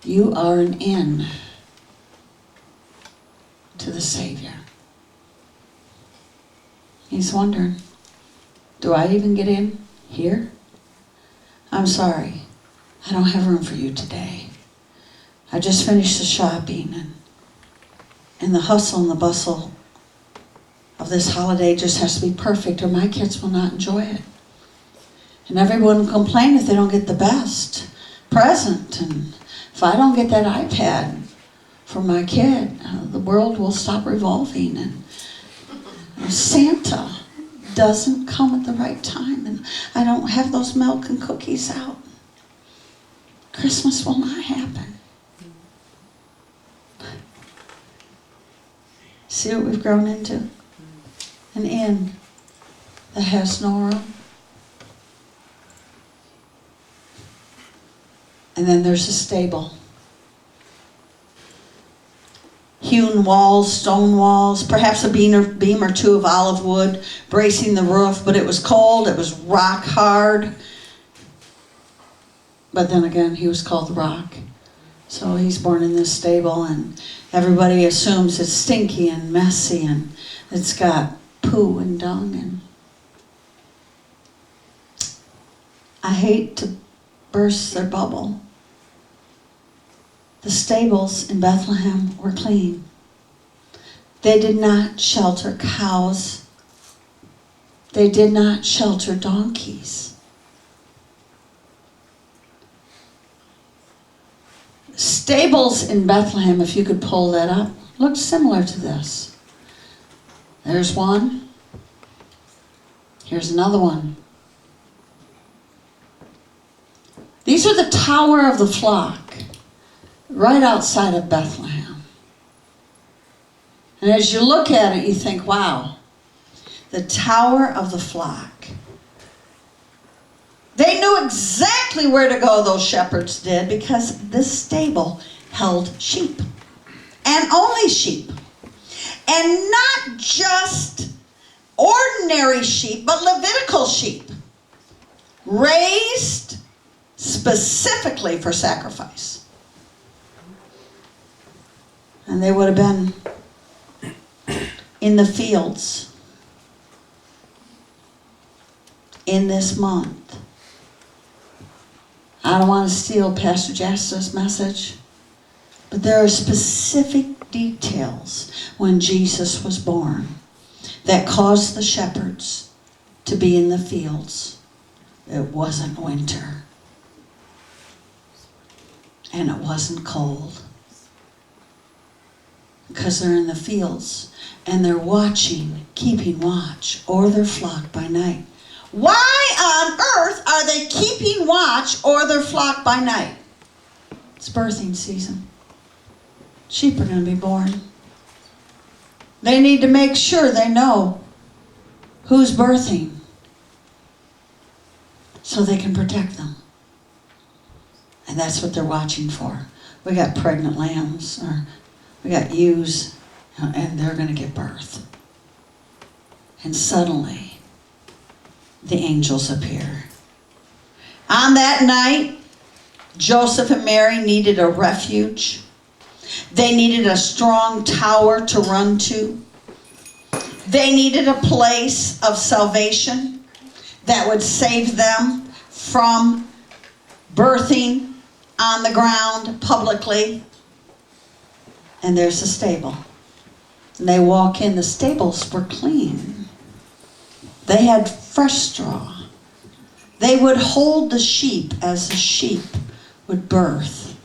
You are an inn to the Savior. He's wondering, do I even get in here? I'm sorry, I don't have room for you today. I just finished the shopping, and the hustle and the bustle of this holiday just has to be perfect or my kids will not enjoy it. And everyone will complain if they don't get the best present. And if I don't get that iPad for my kid, the world will stop revolving. And Santa doesn't come at the right time. And I don't have those milk and cookies out. Christmas will not happen. See what we've grown into? An inn that has no room. And then there's a stable. Hewn walls, stone walls, perhaps a beam or two of olive wood bracing the roof, but it was cold, it was rock hard. But then again, he was called the Rock. So he's born in this stable, and everybody assumes it's stinky and messy, and it's got poo and dung. And I hate to burst their bubble. The stables in Bethlehem were clean. They did not shelter cows. They did not shelter donkeys. Stables in Bethlehem, if you could pull that up, looked similar to this. There's one. Here's another one. These are the tower of the flock, right outside of Bethlehem. And as you look at it, you think, wow, the tower of the flock. They knew exactly where to go, those shepherds did, because this stable held sheep. And only sheep. And not just ordinary sheep, but Levitical sheep. Raised specifically for sacrifice. And they would have been in the fields in this month. I don't want to steal Pastor Jasta's message, but there are specific details when Jesus was born that caused the shepherds to be in the fields. It wasn't winter, and it wasn't cold, because they're in the fields and they're watching, keeping watch o'er their flock by night. Why on earth are they keeping watch o'er their flock by night? It's birthing season. Sheep are going to be born. They need to make sure they know who's birthing so they can protect them. And that's what they're watching for. We got pregnant lambs, or we got ewes, and they're going to give birth. And suddenly, the angels appear. On that night, Joseph and Mary needed a refuge. They needed a strong tower to run to. They needed a place of salvation that would save them from birthing on the ground publicly. And there's a stable. And they walk in. The stables were clean. They had fresh straw. They would hold the sheep as the sheep would birth.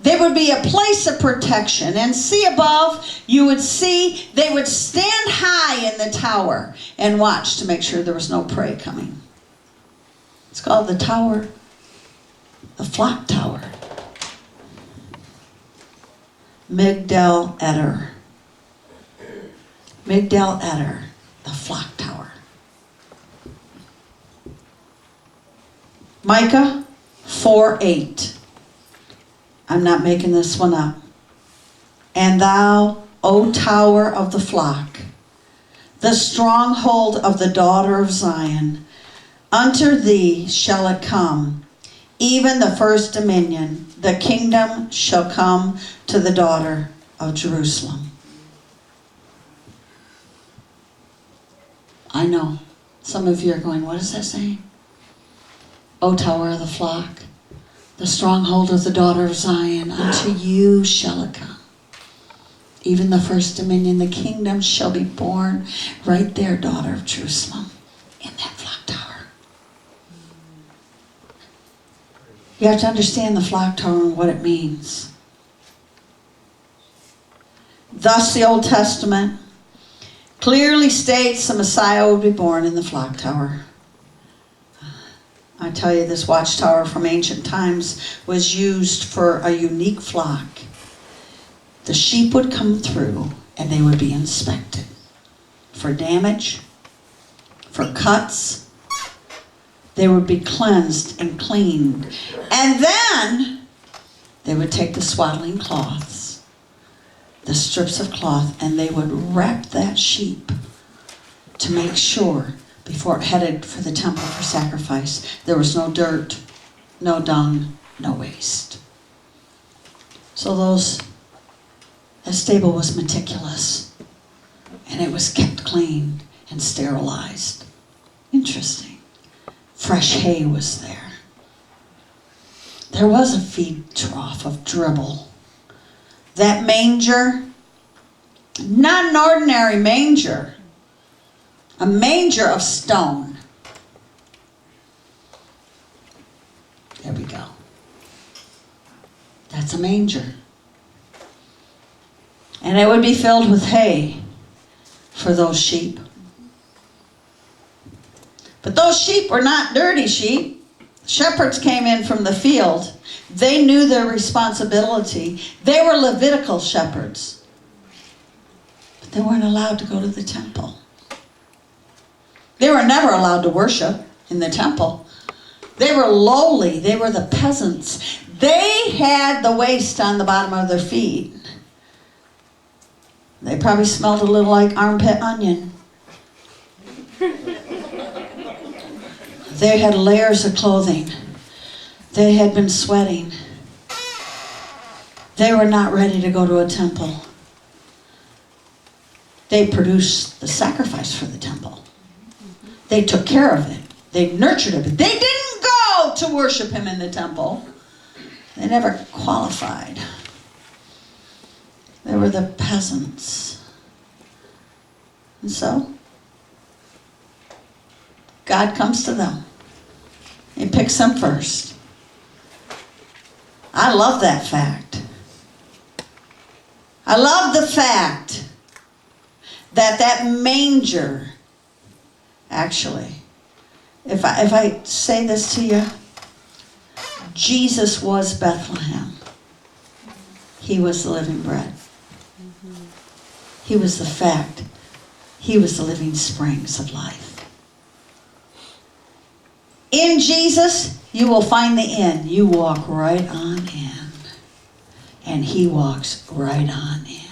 They would be a place of protection. And see above, you would see they would stand high in the tower and watch to make sure there was no prey coming. It's called the tower, the flock tower. Migdal Eder. Migdal Eder, the flock tower. Micah 4:8. I'm not making this one up. And thou, O tower of the flock, the stronghold of the daughter of Zion, unto thee shall it come, even the first dominion. The kingdom shall come to the daughter of Jerusalem. I know. Some of you are going, what is that saying? O tower of the flock, the stronghold of the daughter of Zion, unto you shall it come. Even the first dominion, the kingdom shall be born right there, daughter of Jerusalem, in that flock tower. You have to understand the flock tower and what it means. Thus the Old Testament clearly states the Messiah will be born in the flock tower. I tell you, this watchtower from ancient times was used for a unique flock. The sheep would come through and they would be inspected for damage, for cuts. They would be cleansed and cleaned. And then they would take the swaddling cloths, the strips of cloth, and they would wrap that sheep to make sure before it headed for the temple for sacrifice, there was no dirt, no dung, no waste. So that stable was meticulous, and it was kept clean and sterilized. Interesting. Fresh hay was there. There was a feed trough of dribble. That manger, not an ordinary manger, a manger of stone. There we go. That's a manger. And it would be filled with hay for those sheep. But those sheep were not dirty sheep. Shepherds came in from the field. They knew their responsibility. They were Levitical shepherds. But they weren't allowed to go to the temple. They were never allowed to worship in the temple. They were lowly. They were the peasants. They had the waste on the bottom of their feet. They probably smelled a little like armpit onion. They had layers of clothing. They had been sweating. They were not ready to go to a temple. They produced the sacrifice for the temple. They took care of it. They nurtured it. But they didn't go to worship him in the temple. They never qualified. They were the peasants. And so, God comes to them. He picks them first. I love that fact. I love the fact that manger, actually, if I say this to you, Jesus was Bethlehem. He was the living bread. He was the fact. He was the living springs of life. In Jesus, you will find the inn. You walk right on in. And he walks right on in.